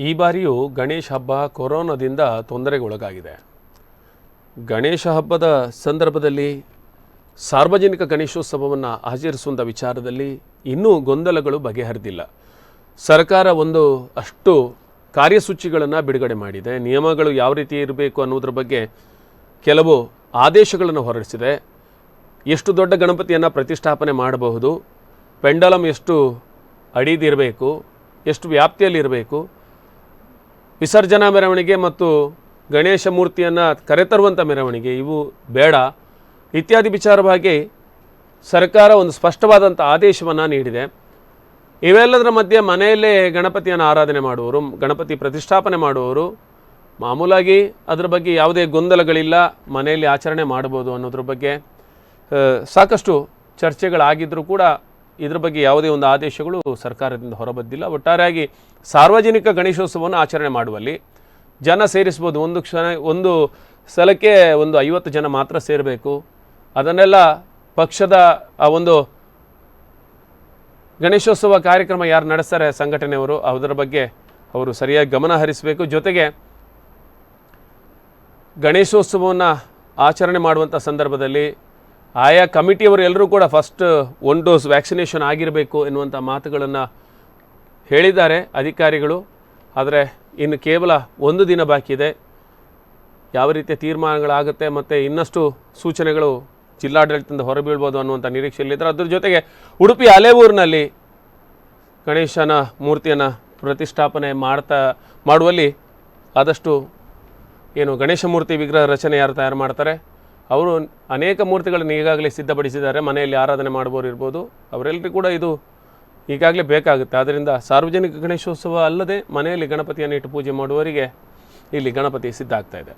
ಈ ಬಾರಿಯೂ ಗಣೇಶ ಹಬ್ಬ ಕೊರೋನಾದಿಂದ ತೊಂದರೆಗೊಳಗಾಗಿದೆ. ಗಣೇಶ ಹಬ್ಬದ ಸಂದರ್ಭದಲ್ಲಿ ಸಾರ್ವಜನಿಕ ಗಣೇಶೋತ್ಸವವನ್ನು ಆಚರಿಸುವಂಥ ವಿಚಾರದಲ್ಲಿ ಇನ್ನೂ ಗೊಂದಲಗಳು ಬಗೆಹರಿದಿಲ್ಲ. ಸರ್ಕಾರ ಅಷ್ಟು ಕಾರ್ಯಸೂಚಿಗಳನ್ನು ಬಿಡುಗಡೆ ಮಾಡಿದೆ. ನಿಯಮಗಳು ಯಾವ ರೀತಿ ಇರಬೇಕು ಅನ್ನೋದ್ರ ಬಗ್ಗೆ ಕೆಲವು ಆದೇಶಗಳನ್ನು ಹೊರಡಿಸಿದೆ. ಎಷ್ಟು ದೊಡ್ಡ ಗಣಪತಿಯನ್ನು ಪ್ರತಿಷ್ಠಾಪನೆ ಮಾಡಬಹುದು, ಪೆಂಡಲಮ್ ಎಷ್ಟು ಅಡಿದಿರಬೇಕು, ಎಷ್ಟು ವ್ಯಾಪ್ತಿಯಲ್ಲಿರಬೇಕು, ವಿಸರ್ಜನಾ ಮೆರವಣಿಗೆ ಮತ್ತು ಗಣೇಶ ಮೂರ್ತಿಯನ್ನು ಕರೆತರುವಂಥ ಮೆರವಣಿಗೆ ಇವು ಬೇಡ ಇತ್ಯಾದಿ ವಿಚಾರವಾಗಿ ಸರ್ಕಾರ ಸ್ಪಷ್ಟವಾದಂಥ ಆದೇಶವನ್ನು ನೀಡಿದೆ. ಇವೆಲ್ಲದರ ಮಧ್ಯೆ ಮನೆಯಲ್ಲೇ ಗಣಪತಿಯನ್ನು ಆರಾಧನೆ ಮಾಡುವವರು, ಗಣಪತಿ ಪ್ರತಿಷ್ಠಾಪನೆ ಮಾಡುವವರು ಮಾಮೂಲಾಗಿ ಅದರ ಬಗ್ಗೆ ಯಾವುದೇ ಗೊಂದಲಗಳಿಲ್ಲ, ಮನೆಯಲ್ಲಿ ಆಚರಣೆ ಮಾಡ್ಬೋದು ಅನ್ನೋದ್ರ ಬಗ್ಗೆ ಸಾಕಷ್ಟು ಚರ್ಚೆಗಳಾಗಿದ್ದರೂ ಕೂಡ ಇದರ ಬಗ್ಗೆ ಯಾವುದೇ ಒಂದು ಆದೇಶಗಳು ಸರ್ಕಾರದಿಂದ ಹೊರಬಂದಿಲ್ಲ. ಒಟ್ಟಾರೆಯಾಗಿ ಸಾರ್ವಜನಿಕ ಗಣೇಶೋತ್ಸವವನ್ನು ಆಚರಣೆ ಮಾಡುವಲ್ಲಿ ಜನ ಸೇರಿಸ್ಬೋದು. ಒಂದು ಸ್ಥಳಕ್ಕೆ 50 ಜನ ಮಾತ್ರ ಸೇರಬೇಕು. ಅದನ್ನೆಲ್ಲ ಪಕ್ಷದ ಗಣೇಶೋತ್ಸವ ಕಾರ್ಯಕ್ರಮ ಯಾರು ನಡೆಸ್ತಾರೆ ಸಂಘಟನೆಯವರು, ಅದರ ಬಗ್ಗೆ ಅವರು ಸರಿಯಾಗಿ ಗಮನ ಹರಿಸಬೇಕು. ಜೊತೆಗೆ ಗಣೇಶೋತ್ಸವವನ್ನು ಆಚರಣೆ ಮಾಡುವಂಥ ಸಂದರ್ಭದಲ್ಲಿ ಆಯಾ ಕಮಿಟಿಯವರು ಎಲ್ಲರೂ ಕೂಡ ಫಸ್ಟ್ 1 ಡೋಸ್ ವ್ಯಾಕ್ಸಿನೇಷನ್ ಆಗಿರಬೇಕು ಎನ್ನುವಂಥ ಮಾತುಗಳನ್ನು ಹೇಳಿದ್ದಾರೆ ಅಧಿಕಾರಿಗಳು. ಆದರೆ ಇನ್ನು ಕೇವಲ 1 ದಿನ ಬಾಕಿ ಇದೆ. ಯಾವ ರೀತಿಯ ತೀರ್ಮಾನಗಳಾಗುತ್ತೆ ಮತ್ತು ಇನ್ನಷ್ಟು ಸೂಚನೆಗಳು ಜಿಲ್ಲಾಡಳಿತದಿಂದ ಹೊರಬೀಳ್ಬೋದು ಅನ್ನುವಂಥ ನಿರೀಕ್ಷೆಯಲ್ಲಿದ್ದಾರೆ. ಅದ್ರ ಜೊತೆಗೆ ಉಡುಪಿ ಅಲೆವೂರಿನಲ್ಲಿ ಗಣೇಶನ ಮೂರ್ತಿಯನ್ನು ಪ್ರತಿಷ್ಠಾಪನೆ ಮಾಡುವಲ್ಲಿ ಆದಷ್ಟು ಗಣೇಶ ಮೂರ್ತಿ ವಿಗ್ರಹ ರಚನೆ ಯಾರು ತಯಾರು ಮಾಡ್ತಾರೆ ಅವರು ಅನೇಕ ಮೂರ್ತಿಗಳನ್ನು ಈಗಾಗಲೇ ಸಿದ್ಧಪಡಿಸಿದ್ದಾರೆ. ಮನೆಯಲ್ಲಿ ಆರಾಧನೆ ಮಾಡುವವರು ಇರ್ಬೋದು, ಅವರೆಲ್ಲರಿಗೂ ಕೂಡ ಇದು ಈಗಾಗಲೇ ಬೇಕಾಗುತ್ತೆ. ಆದ್ದರಿಂದ ಸಾರ್ವಜನಿಕ ಗಣೇಶೋತ್ಸವ ಅಲ್ಲದೆ ಮನೆಯಲ್ಲಿ ಗಣಪತಿಯನ್ನು ಇಟ್ಟು ಪೂಜೆ ಮಾಡುವವರಿಗೆ ಇಲ್ಲಿ ಗಣಪತಿ ಸಿದ್ಧ ಆಗ್ತಾ ಇದೆ.